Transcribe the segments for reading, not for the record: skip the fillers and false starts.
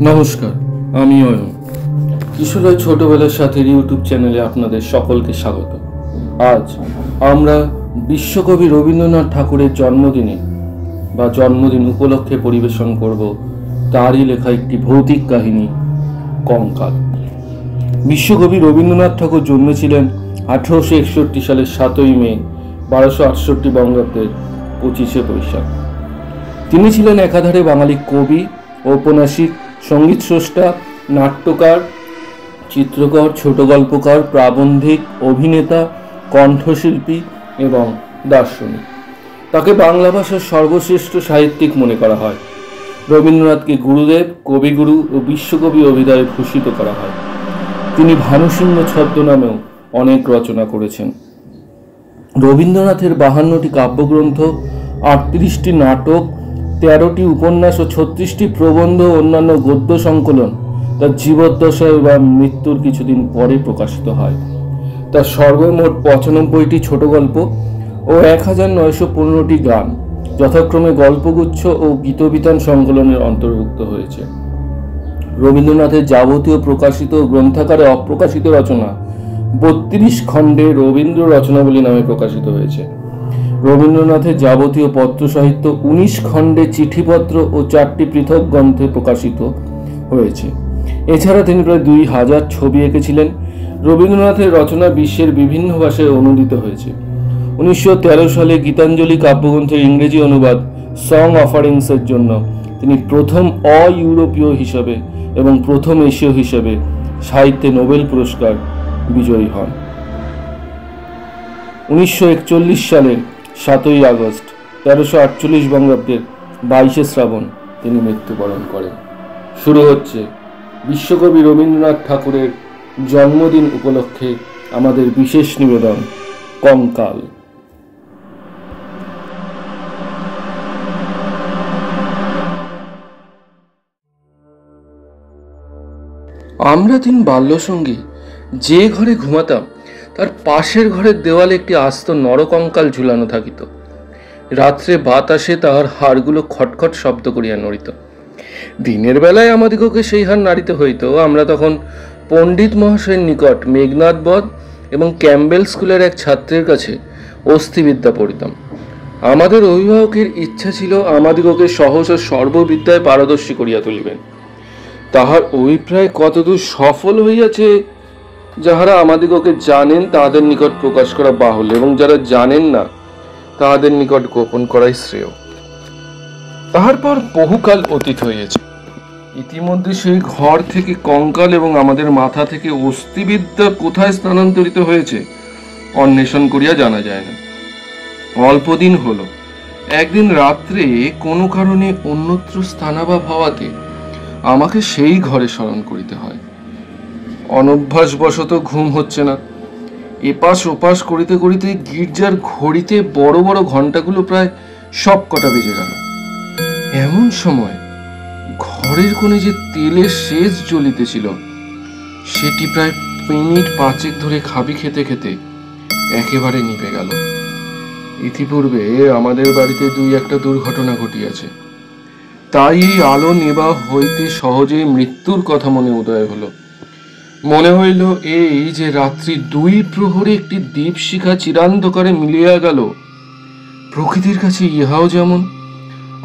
নমস্কার, আমি অয়ন। কিশোরের ছোটবেলার সাথে ইউটিউব চ্যানেলে আপনাদের সকলকে স্বাগত। আজ আমরা বিশ্বকবি রবীন্দ্রনাথ ঠাকুরের জন্মদিন উপলক্ষে পরিবেশন করব তারই লেখা একটি ভৌতিক কাহিনী, কঙ্কাল। বিশ্বকবি রবীন্দ্রনাথ ঠাকুর জন্মেছিলেন 1861 সালের 7ই মে 1268 বঙ্গাব্দের 25শে বৈশাখ। তিনি ছিলেন একাধারে বাঙালি কবি, ঔপন্যাসিক, সঙ্গীত স্রষ্টা, নাট্যকার, চিত্রকর, ছোট গল্পকার, প্রাবন্ধিক, অভিনেতা, কণ্ঠশিল্পী এবং দার্শনিক। তাকে বাংলা ভাষার সর্বশ্রেষ্ঠ সাহিত্যিক মনে করা হয়। রবীন্দ্রনাথকে গুরুদেব, কবিগুরু ও বিশ্বকবি অভিধায় ভূষিত করা হয়। তিনি ভানুসিংহ ছদ্মনামেও অনেক রচনা করেছেন। রবীন্দ্রনাথের 52টি কাব্যগ্রন্থ, 38টি নাটক, 13টি উপন্যাস ও 36টি প্রবন্ধ ও অন্যান্য গদ্য সংকলন তার জীবদ্দশায় বা মৃত্যুর কিছুদিন পরে প্রকাশিত হয়। তার সর্বমোট 95টি ছোট গল্প ও 1915টি গান যথাক্রমে গল্পগুচ্ছ ও গীতবিতান সংকলনের অন্তর্ভুক্ত হয়েছে। রবীন্দ্রনাথের যাবতীয় প্রকাশিত গ্রন্থাকারে অপ্রকাশিত রচনা 32 খণ্ডে রবীন্দ্র রচনাবলী নামে প্রকাশিত হয়েছে। রবীন্দ্রনাথের যাবতীয় পত্র সাহিত্য 19 খণ্ডে চিঠিপত্র ও 4টি পৃথক গ্রন্থে প্রকাশিত হয়েছে। এছাড়া তিনি প্রায় 2000 ছবি এঁকেছিলেন। রবীন্দ্রনাথের রচনা বিশ্বের বিভিন্ন ভাষায় অনুদিত হয়েছে। 1913 সালে গীতাঞ্জলি কাব্যগ্রন্থের ইংরেজি অনুবাদ সং অফারিংসের জন্য তিনি প্রথম অ-ইউরোপীয় হিসাবে এবং প্রথম এশীয় হিসাবে সাহিত্যে নোবেল পুরস্কার বিজয়ী হন। 1941 সালের 7ই আগস্ট 1348 বঙ্গাব্দের 22শে শ্রাবণ তিনি মৃত্যুবরণ করেন। শুরু হচ্ছে বিশ্বকবি রবীন্দ্রনাথ ঠাকুরের জন্মদিন উপলক্ষে আমাদের বিশেষ নিবেদন, কঙ্কাল। আমরা 3 বাল্যসঙ্গী যে ঘরে ঘুমাতাম তার পাশের ঘরের দেওয়ালে একটি আস্ত নরকঙ্কাল ঝুলানো থাকিত। রাত্রে বাতাসে তাহার হাড়গুলো খটখট শব্দ করিয়া নড়িত। দিনের বেলায় আমাদিগকে সেই হাড় নাড়িতে হইত। আমরা তখন পণ্ডিত মহাশয়ের নিকট মেঘনাদ বধ এবং ক্যাম্বেল স্কুলের এক ছাত্রের কাছে অস্থিবিদ্যা পড়িতাম। আমাদের অভিভাবকের ইচ্ছা ছিল আমাদিগকে সহসা সর্ববিদ্যায় পারদর্শী করিয়া তুলিবেন। তাহার অভিপ্রায় কতদূর সফল হইয়াছে যাহারা আমাদিগকে জানেন তাহাদের নিকট প্রকাশ করা বাহুল্য, এবং যারা জানেন না তাহাদের নিকট গোপন করাই শ্রেয়। তাহার পর বহুকাল অতীত হইয়াছে। ইতিমধ্যে সেই ঘর থেকে কঙ্কাল এবং আমাদের মাথা থেকে অস্থিবিদ্যা কোথায় স্থানান্তরিত হয়েছে অন্বেষণ করিয়া জানা যায় না। অল্পদিন হলো একদিন রাত্রে কোনো কারণে অন্যত্র স্থানাভাব হওয়াতে আমাকে সেই ঘরে স্মরণ করিতে হয়। অনভ্যাসবশত ঘুম হচ্ছে না। এপাশ ওপাশ করিতে করিতে গির্জার ঘড়িতে বড় বড় ঘণ্টাগুলো প্রায় সব কটা বেজে গেল। এমন সময় ঘরের কোণে যে তেলের শেষ জ্বলিতেছিল সেটি প্রায় মিনিট 5 ধরে খাবি খেতে খেতে একেবারে নিভে গেল। ইতিপূর্বে আমাদের বাড়িতে 2-1টা দুর্ঘটনা ঘটিয়াছে, তাই এই আলো নেবা হইতে সহজেই মৃত্যুর কথা মনে উদয় হলো। মনে হইল এই যে রাত্রি 2 প্রহরে একটি দীপশিখা চিরান্ধকারে মিলিয়া গেল। প্রকৃতির কাছে ইহাও যেমন,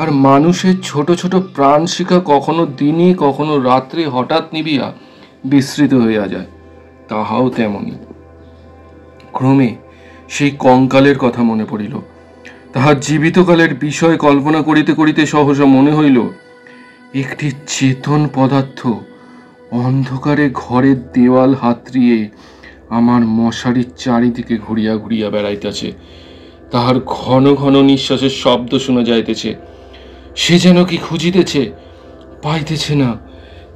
আর মানুষের ছোট ছোট প্রাণ শিখা কখনো দিনে কখনো রাত্রে হঠাৎ নিবিয়া বিস্মৃত হইয়া যায়, তাহাও তেমনি। ক্রমে সেই কঙ্কালের কথা মনে পড়িল। তাহার জীবিতকালের বিষয় কল্পনা করিতে করিতে সহসা মনে হইল একটি চেতন পদার্থ অন্ধকারে ঘরের দেওয়াল হাতড়িয়ে আমার মশারির চারিদিকে ঘুরিয়া ঘুরিয়া বেড়াইতেছে। তাহার ঘন ঘন নিঃশ্বাসের শব্দ শোনা যাইতেছে। সে যেন কি খুঁজিতেছে, পাইতেছে না,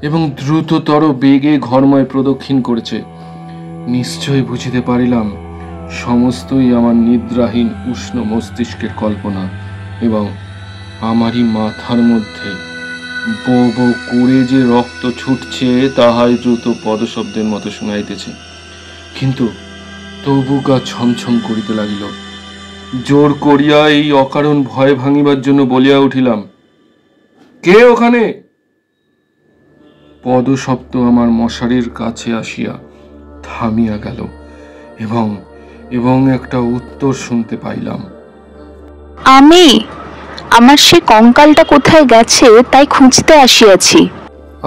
এবং দ্রুততর বেগে ঘরময় প্রদক্ষিণ করেছে। নিশ্চয় বুঝিতে পারিলাম সমস্তই আমার নিদ্রাহীন উষ্ণ মস্তিষ্কের কল্পনা, এবং আমারই মাথার মধ্যে বো বো করে যে রক্ত ছুটছে তাহাই দ্রুত পদশব্দের মতো শুনাইতেছে। কিন্তু তবু গা ছমছম করিতে লাগিল। জোর করিয়া এই অকারণ ভয় ভাঙিবার জন্য বলিয়া উঠিলাম, কে ওখানে? পদশব্দ আমার মশারির কাছে আসিয়া থামিয়া গেল এবং এবং একটা উত্তর শুনতে পাইলাম। আমি আমার সে কঙ্কালটা কোথায় গেছে তাই খুঁজতে আসিয়াছি।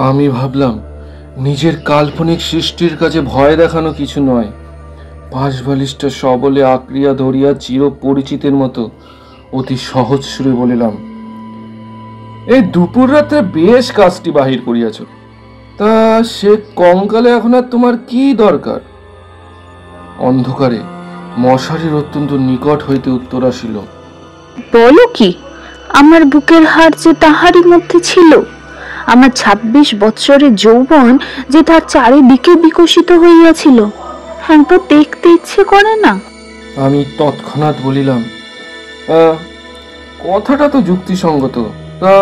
আমি ভাবলাম নিজের কাল্পনিক সৃষ্টির কাছে ভয় দেখানো কিছু নয়। পাশ বালিশটা সবলে আঁকড়িয়া ধরিয়া চির পরিচিতের মতো অতি সহজ সুরে বলিলাম, এই দুপুর রাত্রে বেশ কাজটি বাহির করিয়াছ, তা সে কঙ্কালে এখন আর তোমার কি দরকার? অন্ধকারে মশারির অত্যন্ত নিকট হইতে উত্তর আসিল, বলো কি, আমার বুকের হাড় যে তাহারই মধ্যে ছিল, আমার ২৬ বৎসরের যৌবন যে তার চারিদিকে বিকশিত হইয়াছিল, একবার দেখতে ইচ্ছে করে না? আমি তৎক্ষণাৎ বলিলাম, কথাটা তো যুক্তিসঙ্গত, তা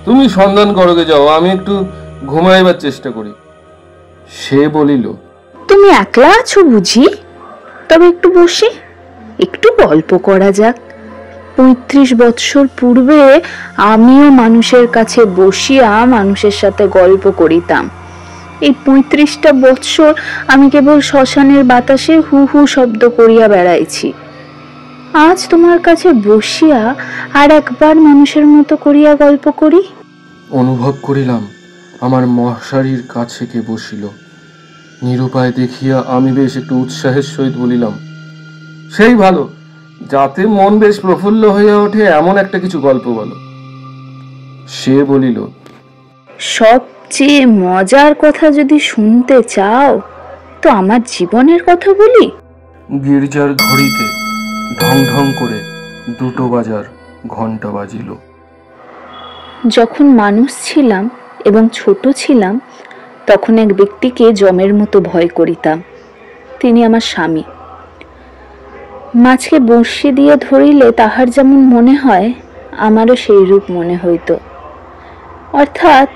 তুমি সন্ধান করগে যাও, আমি একটু ঘুমাইবার চেষ্টা করি। সে বলিল, তুমি একলা আছো বুঝি? তবে একটু বসি, একটু গল্প করা যাক। ৩৫ বৎসর পূর্বে আমিও মানুষের কাছে বসিয়া মানুষের সাথে গল্প করিতাম। এই ৩৫টা বৎসর আমি কেবল শ্মশানের বাতাসে হু হু শব্দ করিয়া বেড়াইছি। আজ তোমার কাছে বসিয়া আর একবার মানুষের মতো করিয়া গল্প করি। অনুভব করিলাম আমার মশারির কাছে কে বসিল। নিরুপায় দেখিয়া আমি বেশ একটু উৎসাহের সহিত বলিলাম, সেই ভালো, যাতে মন বেশ প্রফুল্ল হইয়া ওঠে এমন একটা কিছু গল্প বলো। সে বলিল, সবচেয়ে মজার কথা যদি শুনতে চাও তো আমার জীবনের কথা বলি। গির্জার ঘড়িতে ঢং ঢং করে 2টো বাজার ঘন্টা বাজিল। যখন মানুষ ছিলাম এবং ছোট ছিলাম, তখন এক ব্যক্তিকে যমের মতো ভয় করিতাম। তিনি আমার স্বামী। মাছকে বঁড়শি দিয়ে ধরিলে তাহার যেমন মনে হয়, আমারও সেই রূপ মনে হইত। অর্থাৎ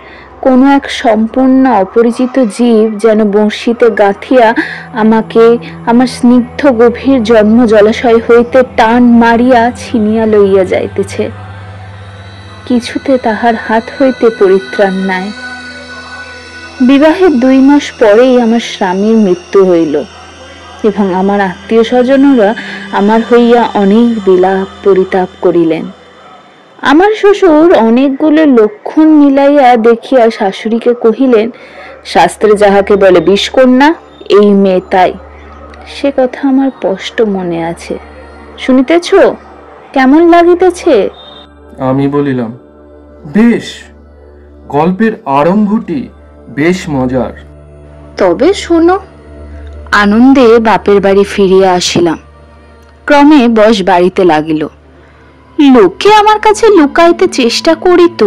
কোনো এক সম্পূর্ণ অপরিচিত জীব যেন বঁড়শিতে গাঁথিয়া আমাকে আমার স্নিগ্ধ গভীর জন্ম জলাশয় হইতে টান মারিয়া ছিনিয়া লইয়া যাইতেছে। কিছুতে তাহার হাত হইতে পরিত্রাণ নাই। বিবাহের 2 মাস পরেই আমার স্বামীর মৃত্যু হইল এবং আমার আত্মীয় স্বজনরা আমার হইয়া অনেক বিলাপ পরিতাপ করিলেন। আমার শ্বশুর অনেকগুলো লক্ষণ মিলাইয়া দেখিয়া শাশুড়িকে কহিলেন, শাস্ত্রে যাহাকে বলে বিষকন্যা, এই মেয়ে তাই। সে কথা আমার স্পষ্ট মনে আছে। শুনিতেছ? কেমন লাগিতেছে? আমি বলিলাম, বেশ, গল্পের আরম্ভটি বেশ মজার। তবে শোনো। আনন্দে বাপের বাড়ি ফিরিয়া আসিলাম। ক্রমে বয়স বাড়িতে লাগিল। লোকে আমার কাছে লুকাইতে চেষ্টা করিত,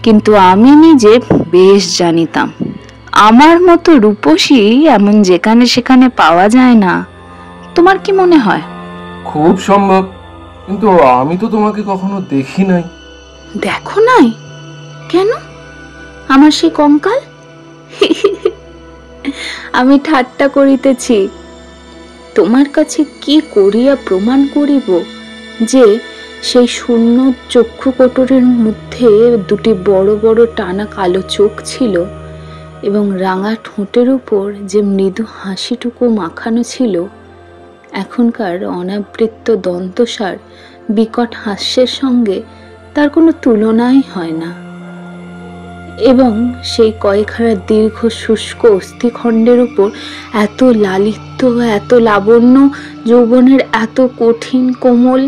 কিন্তু আমি নিজে বেশ জানিতাম আমার মতো রূপসী এমন যেখানে সেখানে পাওয়া যায় না। তোমার কি মনে হয়? খুব সম্ভব, কিন্তু আমি তো তোমাকে কখনো দেখি নাই। দেখো নাই? কেন? আমার সেই কঙ্কাল? আমি ঠাট্টা করিতেছি। তোমার কাছে কি করিয়া প্রমাণ করিব যে সেই শূন্য চক্ষু কোটরের মধ্যে 2টি বড় বড় টানা কালো চোখ ছিল এবং রাঙা ঠোঁটের উপর যে মৃদু হাসিটুকু মাখানো ছিল, এখনকার অনাবৃত্ত দন্তসার বিকট হাস্যের সঙ্গে তার কোনো তুলনাই হয় না। এবং সেই কয়েকহারা দীর্ঘ শুষ্ক অস্থিখণ্ডের উপর এত লালিত্য, এত লাবণ্য, যৌবনের এত কঠিন কোমল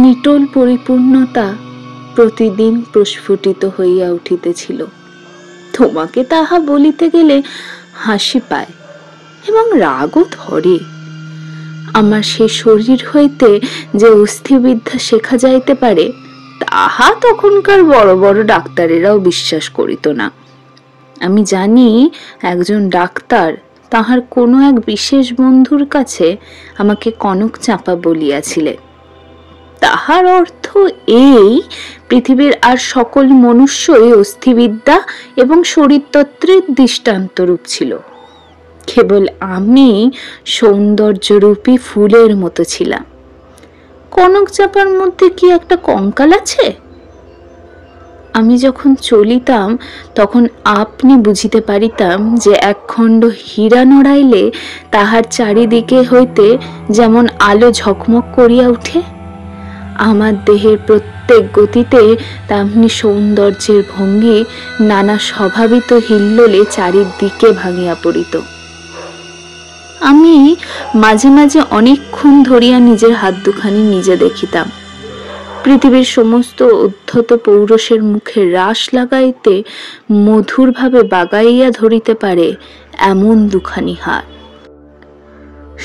নিটোল পরিপূর্ণতা প্রতিদিন প্রস্ফুটিত হইয়া উঠিতেছিল। তোমাকে তাহা বলিতে গেলে হাসি পায় এবং রাগও ধরে। আমার সে শরীর হইতে যে অস্থিবিদ্যা শেখা যাইতে পারে, তাহা তখনকার বড় বড় ডাক্তারেরাও বিশ্বাস করিত না। আমি জানি একজন ডাক্তার তাহার কোনো এক বিশেষ বন্ধুর কাছে আমাকে কনক চাঁপা বলিয়াছিলেন। তাহার অর্থ এই, পৃথিবীর আর সকল মনুষ্যই অস্থিবিদ্যা এবং শরীরতত্ত্বের দৃষ্টান্তরূপ ছিল। কেবল আমি সৌন্দর্যরূপী ফুলের মতো ছিলাম। কনক চাঁপার মধ্যে কি একটা কঙ্কাল আছে? আমি যখন চলিতাম তখন আপনি বুঝিতে পারিতাম যে একখণ্ড হীরা নড়াইলে তাহার চারিদিকে হইতে যেমন আলো ঝকমক করিয়া উঠে, আমার দেহের প্রত্যেক গতিতে তেমনি সৌন্দর্যের ভঙ্গি নানা স্বভাবিত হিল্লোলে চারিদিকে ভাঙিয়া পড়িত। আমি মাঝে মাঝে অনেকক্ষণ ধরিয়া নিজের হাত দুখানি নিজে দেখিতাম। পৃথিবীর সমস্ত উদ্ধত পৌরুষের মুখে রাশ লাগাইতে মধুরভাবে বাগাইয়া ধরিতে পারে এমন দুখানি হাত।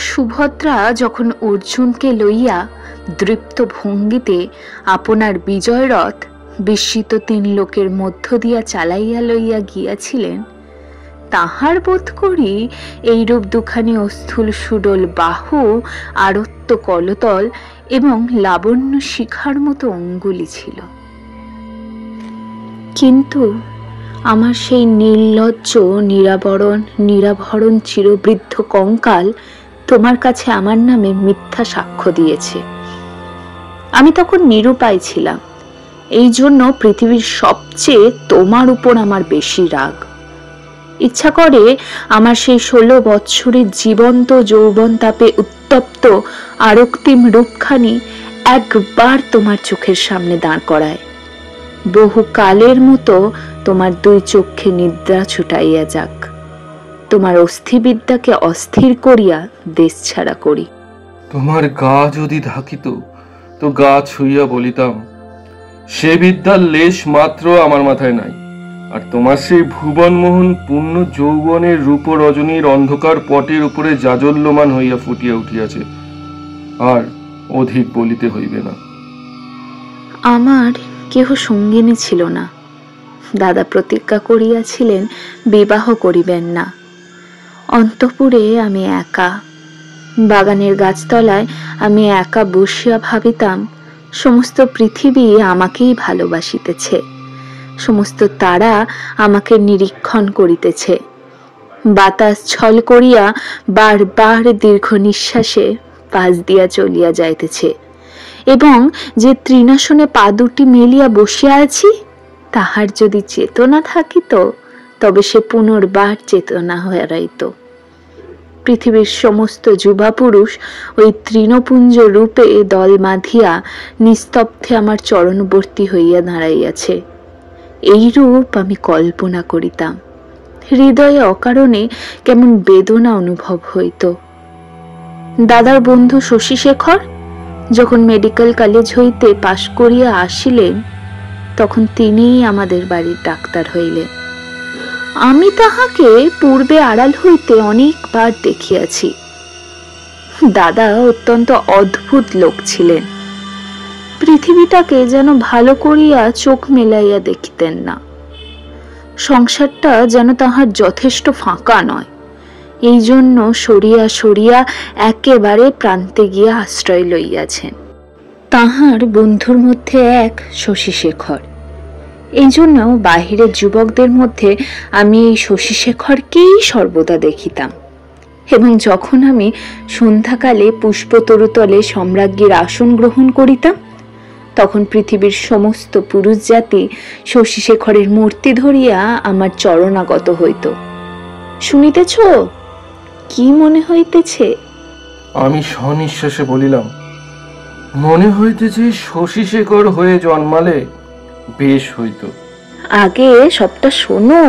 সুভদ্রা যখন অর্জুনকে লইয়া দৃপ্ত ভঙ্গিতে আপনার বিজয় রথ বিস্মিত তিন লোকের মধ্য দিয়া চালাইয়া লইয়া গিয়াছিলেন, তাহার বোধ করি এইরূপ দুখানি অস্থূল সুডল বাহু, আরত্য কলতল এবং লাবণ্য শিখার মতো অঙ্গুলি ছিল। কিন্তু আমার সেই নির্লজ্জ নিরাভরণ চিরবৃদ্ধ কঙ্কাল তোমার কাছে আমার নামে মিথ্যা সাক্ষ্য দিয়েছে। আমি তখন নিরুপায় ছিলাম, এই জন্য পৃথিবীর সবচেয়ে তোমার উপর আমার বেশি রাগ। ইচ্ছা করে আমার সেই 16 বৎসরের জীবন্ত যৌবন তাপে উত্তপ্ত আরক্তিম রূপখানি একবার তোমার চোখের সামনে দাঁড় করায়, বহু কালের মতো তোমার দুই চক্ষে নিদ্রা ছুটাইয়া যাক, তোমার অস্থিবিদ্যাকে অস্থির করিয়া দেশ ছাড়া করি। তোমার গা যদি ঢাকিত তো গা ছুঁইয়া বলিতাম, সে বিদ্যার লেশ মাত্র আমার মাথায় নাই, আর তোমার সেই ভুবনমোহন পূর্ণ যৌবনের রূপ রজনীর অন্ধকার পটের উপরে জাজল্যমান হইয়া ফুটিয়া উঠিয়াছে, আর অধিক বলিতে হইবে না। আমার কেহ সঙ্গিনী ছিল না। দাদা প্রতিজ্ঞা করিয়াছিলেন বিবাহ করিবেন না। অন্তঃপুরে আমি একা, বাগানের গাছতলায় আমি একা বসিয়া ভাবিতাম সমস্ত পৃথিবী আমাকেই ভালোবাসিতেছে, সমস্ত তারা আমাকে নিরীক্ষণ করিতেছে, বাতাস ছল করিয়া বারবার দীর্ঘ নিঃশ্বাসে পাশ দিয়া চলিয়া যাইতেছে, এবং যে তৃণাসনে পা দুটি মেলিয়া বসিয়া আছি তাহার যদি চেতনা থাকিত তবে সে পুনর্বার চেতনা হারাইত। পৃথিবীর সমস্ত যুবা পুরুষ ওই তৃণপুঞ্জ রূপে দল বাঁধিয়া নিস্তব্ধে আমার চরণবর্তী হইয়া দাঁড়াইয়াছে, এই রূপ আমি কল্পনা করিতাম। হৃদয়ে অকারণে কেমন বেদনা অনুভব হইত। দাদার বন্ধু শশীশেখর যখন মেডিকেল কলেজ হইতে পাশ করিয়া আসিলেন, তখন তিনিই আমাদের বাড়ির ডাক্তার হইলেন। আমি তাহাকে পূর্বে আড়াল হইতে অনেকবার দেখিয়াছি। দাদা অত্যন্ত অদ্ভুত লোক ছিলেন, পৃথিবীটাকে যেন ভালো করিয়া চোখ মেলাইয়া দেখিতেন না। সংসারটা যেন তাহার যথেষ্ট ফাঁকা নয়, এই জন্য সরিয়া সরিয়া একেবারে প্রান্তে গিয়া আশ্রয় লইয়াছেন। তাহার বন্ধুর মধ্যে এক শশীশেখর, এই জন্য বাহিরের যুবকদের মধ্যে আমি এই শশীশেখরকেই সর্বদা দেখিতাম, এবং যখন আমি সন্ধ্যাকালে পুষ্পতরুতলে সম্রাজ্ঞীর আসন গ্রহণ করিতাম, তখন পৃথিবীর সমস্ত পুরুষ জাতি শশীশেখরের মূর্তি ধরিয়া আমার চরণাগত হইত। শুনিতেছ, কি মনে হইতেছে? আমি সনিঃশ্বাসে বলিলাম, মনে হইতেছে শশীশেখর হয়ে জন্মালে বেশ হইত। আগে সবটা শোনো।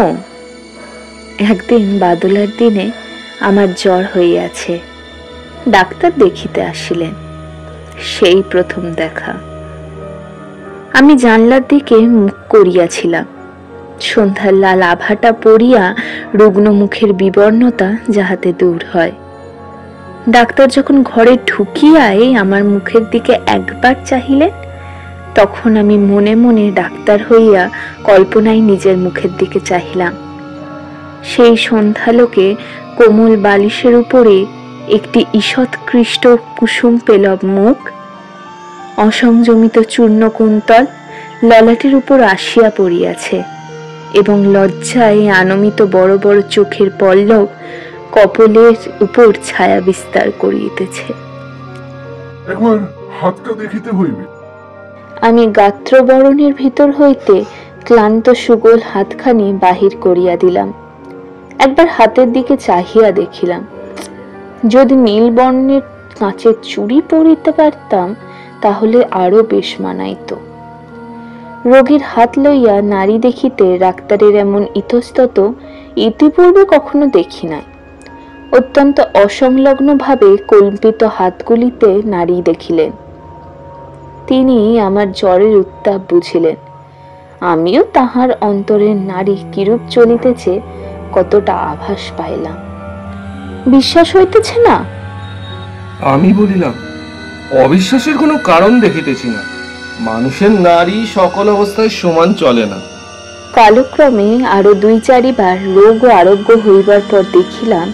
একদিন বাদলার দিনে আমার জ্বর হইয়াছে, ডাক্তার দেখিতে আসিলেন। সেই প্রথম দেখা। আমি জানলার দিকে মুখ করিয়াছিলাম, সন্ধ্যার লাল আভাটা পড়িয়া রুগ্ন মুখের বিবর্ণতা যাহাতে দূর হয়। ডাক্তার যখন ঘরে ঢুকিয়াই আমার মুখের দিকে একবার চাহিলেন, তখন আমি মনে মনে ডাক্তার হইয়া কল্পনায় নিজের মুখের দিকে চাহিলাম। সেই সন্ধ্যালোকে কোমল বালিশের উপরে একটি ঈষৎকৃষ্ট কুসুম পেলব মুখ, অসংযমিত চূর্ণ কুন্তল ললাটের উপর আসিয়া পড়িয়াছে, এবং লজ্জায় আনমিত বড় বড় চোখের পল্লব কপলের উপর ছায়া বিস্তার করিতেছে। একবার হাতটা দেখিতে হইবে। আমি গাত্রবরণের ভিতর হইতে ক্লান্ত সুগোল হাতখানি বাহির করিয়া দিলাম। একবার হাতের দিকে চাহিয়া দেখিলাম, যদি নীল বর্ণের কাঁচের চুড়ি পরিতে পারতাম তাহলে আরো বেশ মানাইত। রোগীর হাত লইয়া নারী দেখিতে ডাক্তারের এমন ইতস্তত ইতিপূর্বে কখনো দেখি নাই। অত্যন্ত অসংলগ্ন ভাবে কল্পিত হাতগুলিতে নারী দেখিলেন। তিনি আমার জ্বরের উত্তাপ বুঝিলেন। আমিও তাহার অন্তরের নারী কিরূপ চলিতেছে কতটা আভাস পাইলাম। বিশ্বাস হইতেছে না? আমি বলিলাম, অবিশ্বাসের কোনো কারণ দেখিতেছি না। মানুষের নারী সকল অবস্থায় সমান চলে না। কালক্রমে আরো ২-৪বার রোগ ও আরোগ্য হইবার পর দেখিলাম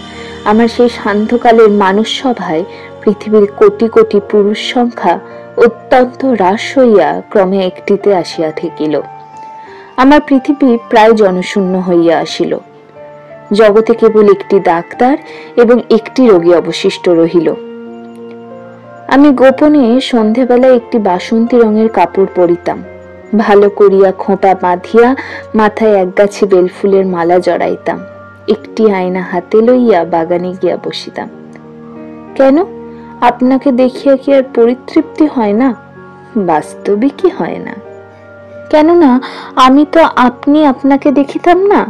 আমার সেই শান্তকালের মানুষ সভায় পৃথিবীর কোটি কোটি পুরুষ সংখ্যা অত্যন্ত হ্রাস হইয়া ক্রমে একটিতে আসিয়া ঠেকিল। আমার পৃথিবী প্রায় জনশূন্য হইয়া আসিল। জগতে কেবল একটি ডাক্তার এবং একটি রোগী অবশিষ্ট রহিল। আমি গোপনে সন্ধেবেলায় একটি বাসন্তী রঙের কাপড় পরিতাম। ভালো করিয়া খোঁপা বাঁধিয়া মাথায় একগাছি বেলফুলের মালা জড়াইতাম। একটি আয়না হাতে লইয়া বাগানে গিয়া বসিতাম। কেন, আপনাকে দেখিয়া কি আর পরিতৃপ্তি হয় না? বাস্তবিকই হয় না। কেননা আমি তো আপনি আপনাকে দেখিতাম না।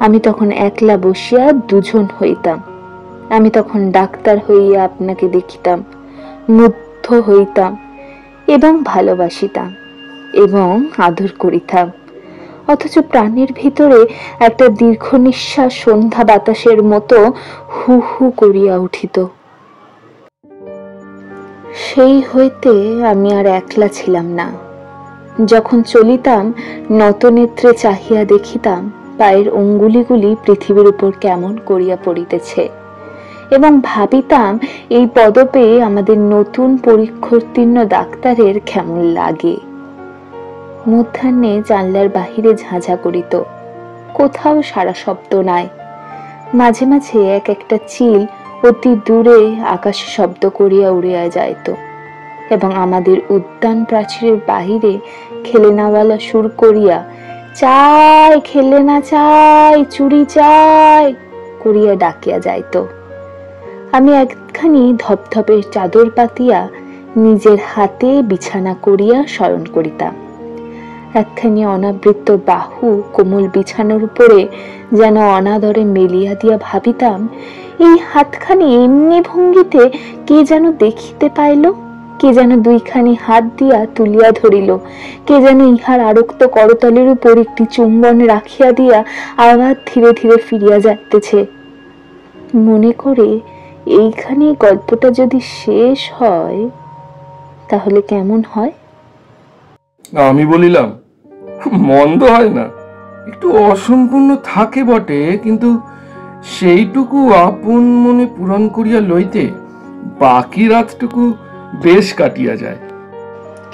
আমি তখন একলা বসিয়া দুজন হইতাম। আমি তখন ডাক্তার হইয়া আপনাকে দেখিতাম, মুগ্ধ হইতাম এবং ভালোবাসিতাম এবং আদর করিতাম। অথচ প্রাণের ভিতরে একটা দীর্ঘ নিঃশ্বাস সন্ধ্যা বাতাসের মতো হু হু করিয়া উঠিত। সেই হইতে আমি আর একলা ছিলাম না। যখন চলিতাম নতনেত্রে চাহিয়া দেখিতাম পায়ের অঙ্গুলিগুলি পৃথিবীর উপর কেমন করিয়া পড়িতেছে এবং ভাবিতাম এই পদপে আমাদের নতুন পরীক্ষোত্তীর্ণ ডাক্তারের কেমন লাগে। মধ্যাহ্নে জানলার বাহিরে ঝাঁঝা করিত, কোথাও সারা শব্দ নাই। মাঝে মাঝে এক একটা চিল অতি দূরে আকাশে শব্দ করিয়া উড়িয়া যাইত এবং আমাদের উদ্যান প্রাচীরের বাহিরে খেলেনাওয়ালা সুর করিয়া চাই খেলেনা চাই চুরি চাই করিয়া ডাকিয়া যাইত। আমি একখানি ধপধপের চাদর পাতিয়া নিজের হাতে বিছানা করিয়া শয়ন করিতাম। একখানি অনাবৃত বাহু কোমল বিছানার উপরে যেন অনাদরে মেলিয়া দিয়া ভাবিতাম, এই হাতখানি এমনি ভঙ্গিতে কে যেন দেখিতে পাইল, কে যেন দুইখানি হাত দিয়া তুলিয়া ধরিল, কে যেন ইহার আরক্ত করতলের উপর একটি চুম্বন রাখিয়া দিয়া আবার ধীরে ধীরে ফিরিয়া যাইতেছে। মনে করে এইখানে গল্পটা যদি শেষ হয় তাহলে কেমন হয়? আমি বলিলাম, মন্দ হয় না, একটু অসম্পূর্ণ থাকে বটে, কিন্তু সেইটুকু আপন মনে পূরণ করিয়া লইতে বাকি রাতটুকু বেশ কাটিয়া যায়।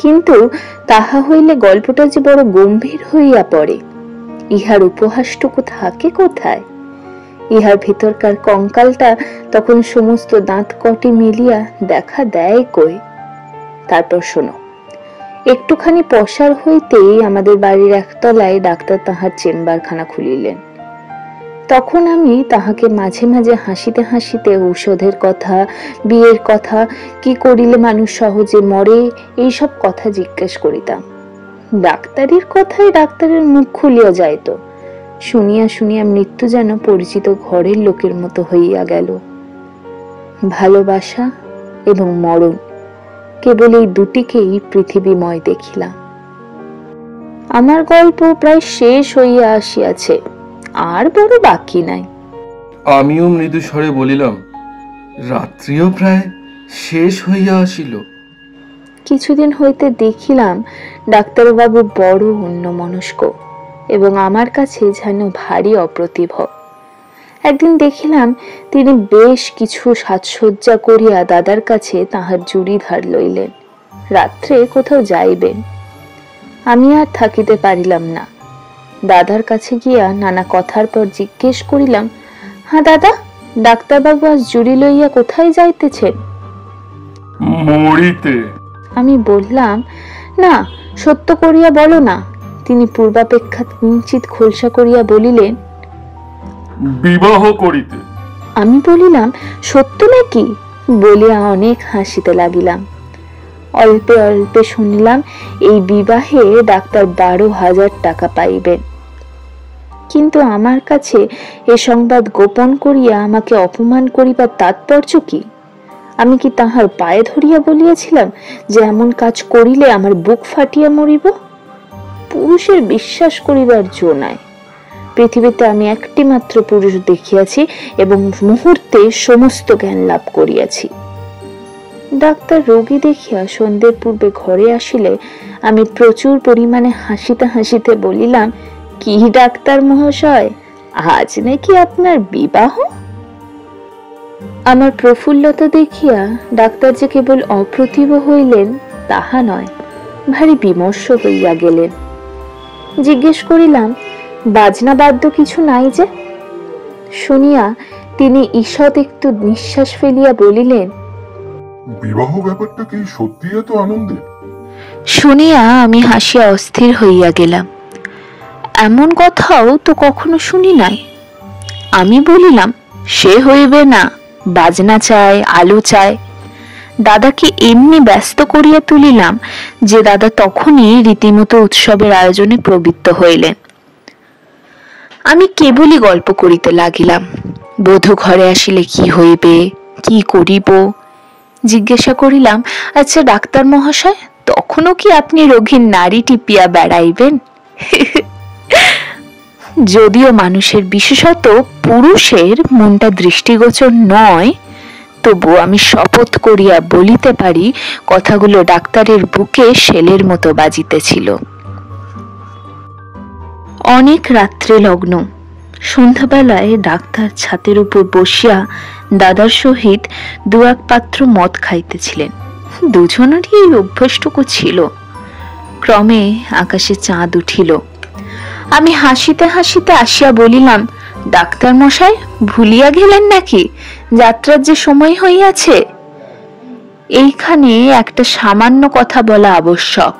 কিন্তু তাহা হইলে গল্পটা যে বড় গম্ভীর হইয়া পড়ে। ইহার উপহাসটুকু থাকে কোথায়? ইহার ভিতরকার কঙ্কালটা তখন সমস্ত দাঁত কটি মিলিয়া দেখা দেয় কই? তারপর শোনো, একটুখানি পসার হইতেই আমাদের বাড়ির একতলায় ডাক্তার তাহার চেম্বারখানা খুলিলেন। তখন আমি তাহাকে মাঝে মাঝে হাসিতে হাসিতে ঔষধের কথা, বিয়ের কথা, কি করিলে মানুষ সহজে মরে, এইসব কথা জিজ্ঞেস করিতাম। ডাক্তারির কথায় ডাক্তারের মুখ খুলিয়া যাইত। শুনিয়া শুনিয়া মৃত্যু যেন পরিচিত ঘরের লোকের মতো হইয়া গেল। ভালোবাসা এবং মরণ, কেবল এই দুটিকেই পৃথিবীময় দেখিলাম। আমার গল্প প্রায় শেষ হইয়া আসিয়াছে, আর বড় বাকি নাই। আমিও মৃদু স্বরে বলিলাম, রাত্রিও প্রায় শেষ হইয়া আসিল। কিছুদিন হইতে দেখিলাম ডাক্তারবাবু বড় অন্যমনস্ক এবং আমার কাছে যেন ভারী অপ্রতিভ। একদিন দেখিলাম তিনি বেশ কিছু সাজসজ্জা করিয়া দাদার কাছে তাহার জুড়ি ধার লইলেন, রাত্রে কোথাও যাইবেন। আমি আর থাকিতে পারিলাম না। দাদার কাছে গিয়া নানা কথার পর জিজ্ঞেস করিলাম, হ্যাঁ দাদা, ডাক্তারবাবু আজ জুড়ি লইয়া কোথায় যাইতেছেন? মরিতে। আমি বললাম, না, সত্য করিয়া বলো না, তিনি পূর্বাপেক্ষা কিঞ্চিত খোলসা করিয়া বলিলেন, বিবাহ করিতে। আমি বলিলাম, সত্য নাকি? বলিয়া অনেক হাসিতে লাগিলাম। অল্পে অল্পে শুনিলাম এই বিবাহে ডাক্তার 12,000 টাকা পাইবেন। কিন্তু আমার কাছে এ সংবাদ গোপন করিয়া আমাকে অপমান করিবার তাৎপর্য কি? আমি কি তাহার পায়ে ধরিয়া বলিয়াছিলাম যে এমন কাজ করিলে আমার বুক ফাটিয়া মরিব? পুরুষের বিশ্বাস করিবার জো নাই। পৃথিবীতে আমি একটি মাত্র পুরুষ দেখিয়াছি এবং মুহূর্তে সমস্ত জ্ঞান লাভ করিয়াছি। ডাক্তার রোগী দেখিয়া সন্ধ্যের পূর্বে ঘরে আসিলে আমি প্রচুর পরিমাণে হাসিতে হাসিতে বলিলাম, কি ডাক্তার মহাশয়, আজ নাকি আপনার বিবাহ? আমার প্রফুল্লতা দেখিয়া ডাক্তার যে কেবল অপ্রতিভ হইলেন তাহা নয়, ভারী বিমর্ষ হইয়া গেলেন। জিজ্ঞেস করিলাম, বাজনা বাদ্য কিছু নাই যে? শুনিয়া তিনি ঈষৎ একটু নিঃশ্বাস ফেলিয়া বলিলেন, বিবাহ ব্যাপারটা কি সত্যি এত আনন্দের? শুনিয়া আমি হাসিয়া অস্থির হইয়া গেলাম। এমন কথাও তো কখনো শুনি নাই। আমি বলিলাম, সে হইবে না, বাজনা চায়, আলো চায়। দাদাকে এমনি ব্যস্ত করিয়া তুলিলাম যে দাদা তখনই রীতিমতো উৎসবের আয়োজনে প্রবৃত্ত হইলেন। আমি কেবলই গল্প করিতে লাগিলাম। বধূ ঘরে আসিলে কি হইবে, কি করিব? জিজ্ঞাসা করিলাম, আচ্ছা ডাক্তার মহাশয়, তখনও কি আপনি রোগীর নাড়ি টিপিয়া বেড়াইবেন? যদিও মানুষের, বিশেষত পুরুষের মনটা দৃষ্টিগোচর নয়, তবু আমি শপথ করিয়া বলিতে পারি কথাগুলো ডাক্তারের বুকে শেলের মতো বাজিতেছিল। অনেক রাত্রে লগ্ন। সন্ধ্যাবেলায় ডাক্তার ছাতের উপর বসিয়া দাদার সহিত 2-1 পাত্র মদ খাইতেছিলেন। দুজনেরই এই অভ্যাসটুকু ছিল। ক্রমে আকাশে চাঁদ উঠিল। আমি হাসিতে হাসিতে আসিয়া বলিলাম, ডাক্তার মশাই, ভুলিয়া গেলেন নাকি যাত্রার যে সময় হইয়াছে? এইখানে একটা সামান্য কথা বলা আবশ্যক।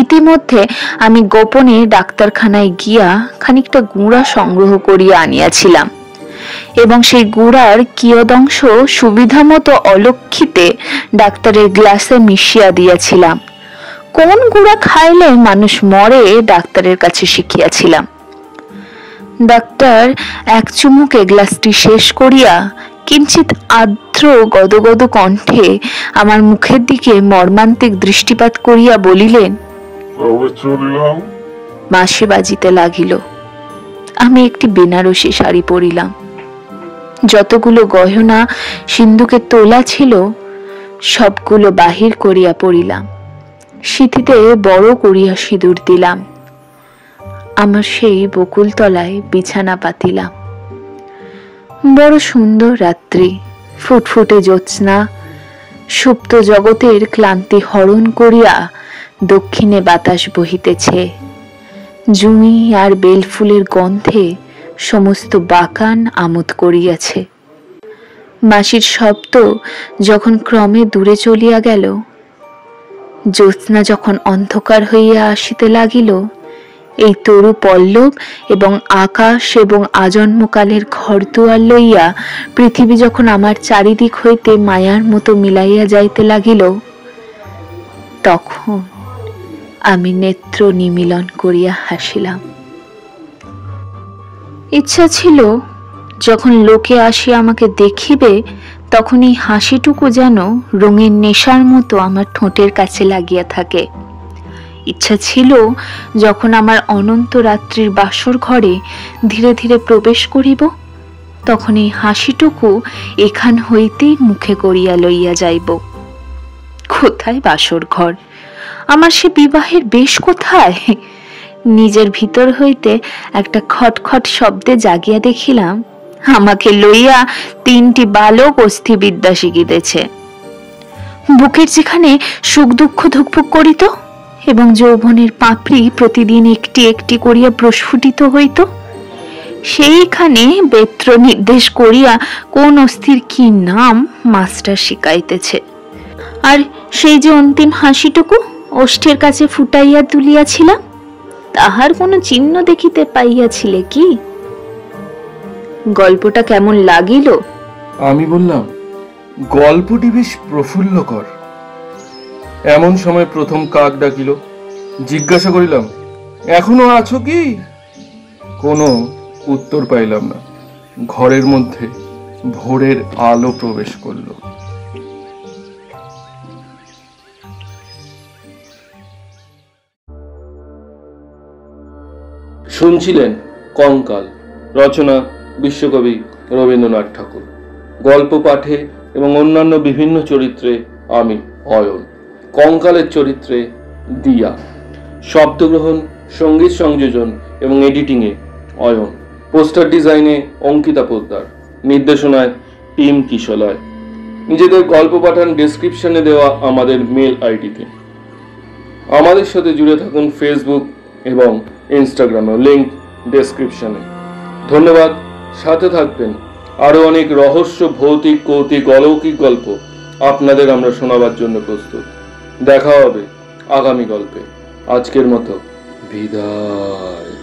ইতিমধ্যে আমি গোপনে ডাক্তারখানায় গিয়া খানিকটা গুঁড়া সংগ্রহ করিয়া আনিয়াছিলাম এবং সেই গুঁড়ার কিয়দংশ সুবিধা মতো অলক্ষিতে ডাক্তারের গ্লাসে মিশিয়া দিয়াছিলাম। কোন গুঁড়া খাইলে মানুষ মরে ডাক্তারের কাছে শিখিয়াছিলাম। ডাক্তার এক চুমুকে গ্লাসটি শেষ করিয়া কিঞ্চিত আর্দ্র গদগদ কণ্ঠে আমার মুখের দিকে মর্মান্তিক দৃষ্টিপাত করিয়া বলিলেন, বাঁশি বাজিতে লাগিল। আমি একটি বেনারসি শাড়ি পরিলাম। যতগুলো গয়না সিন্ধুকে তোলা ছিল সবগুলো বাহির করিয়া পরিলাম। সিঁথিতে বড় করিয়া সিঁদুর দিলাম। আমার সেই বকুল তলায় বিছানা পাতিলাম। বড় সুন্দর রাত্রি, ফুটফুটে জ্যোৎস্না সুপ্ত জগতের ক্লান্তি হরণ করিয়া দক্ষিণে বাতাস বহিতেছে। জুঁই আর বেলফুলের গন্ধে সমস্ত বাগান আমোদ করিয়াছে। বাঁশির শব্দ যখন ক্রমে দূরে চলিয়া গেল, জ্যোৎস্না যখন অন্ধকার হইয়া আসিতে লাগিল, এই তরু পল্লব এবং আকাশ এবং আজন্মকালের ঘরদুয়ার লইয়া পৃথিবী যখন আমার চারিদিক হইতে মায়ার মতো মিলাইয়া যাইতে লাগিল, তখন আমি নেত্র নিমিলন করিয়া হাসিলাম। ইচ্ছা ছিল যখন লোকে আসিয়া আমাকে দেখিবে তখন এই হাসিটুকু যেন রঙের নেশার মতো আমার ঠোঁটের কাছে লাগিয়া থাকে। ইচ্ছা ছিল যখন আমার অনন্ত রাত্রির বাসর ঘরে ধীরে ধীরে প্রবেশ করিব তখন এই হাসিটুকু এখান হইতেই মুখে করিয়া লইয়া যাইব। কোথায় বাসর ঘর? আমার সে বিবাহের বেশ কোথায়? নিজের ভিতর হইতে একটা খটখট শব্দে জাগিয়া দেখিলাম আমাকে লইয়া 3টি বালক অস্থিবিদ্যা শিখিতেছে। বুকের যেখানে সুখ দুঃখ ধুকপুক করিত এবং যৌবনের পাপড়ি প্রতিদিন একটি একটি করিয়া প্রস্ফুটিত হইত, সেইখানে বেত্র নির্দেশ করিয়া কোন অস্থির কি নাম মাস্টার শিখাইতেছে। আর সেই যে অন্তিম হাসিটুকু ওষ্ঠের কাছে ফুটাইয়া তুলিয়াছিলাম, তাহার কোনো চিহ্ন দেখিতে পাইয়াছিলে কি? গল্পটা কেমন লাগিল? আমি বললাম, গল্পটি বেশ প্রফুল্লকর। এমন সময় প্রথম কাক ডাকিল। জিজ্ঞাসা করিলাম, এখনো আছো কি? কোনো উত্তর পাইলাম না। ঘরের মধ্যে ভোরের আলো প্রবেশ করল। শুনছিলেন কঙ্কাল, রচনা বিশ্বকবি রবীন্দ্রনাথ ঠাকুর। গল্প পাঠে এবং অন্যান্য বিভিন্ন চরিত্রে আমি অয়ন। কঙ্কালের চরিত্রে দিয়া। শব্দগ্রহণ, সঙ্গীত সংযোজন এবং এডিটিংয়ে অয়ন। পোস্টার ডিজাইনে অঙ্কিতা পোদ্দার। নির্দেশনায় টিম কিশলয়। নিজেদের গল্প পাঠান ডেসক্রিপশনে দেওয়া আমাদের মেল আইডিতে। আমাদের সাথে জুড়ে থাকুন ফেসবুক এবং ইনস্টাগ্রামে, লিংক ডেসক্রিপশনে। ধন্যবাদ, সাথে থাকবেন। আরো অনেক রহস্য, ভৌতিক, কৌতুক, অলৌকিক গল্প আপনাদের আমরা শোনাবার জন্য প্রস্তুত। দেখা হবে আগামী গল্পে। আজকের মতো বিদায়।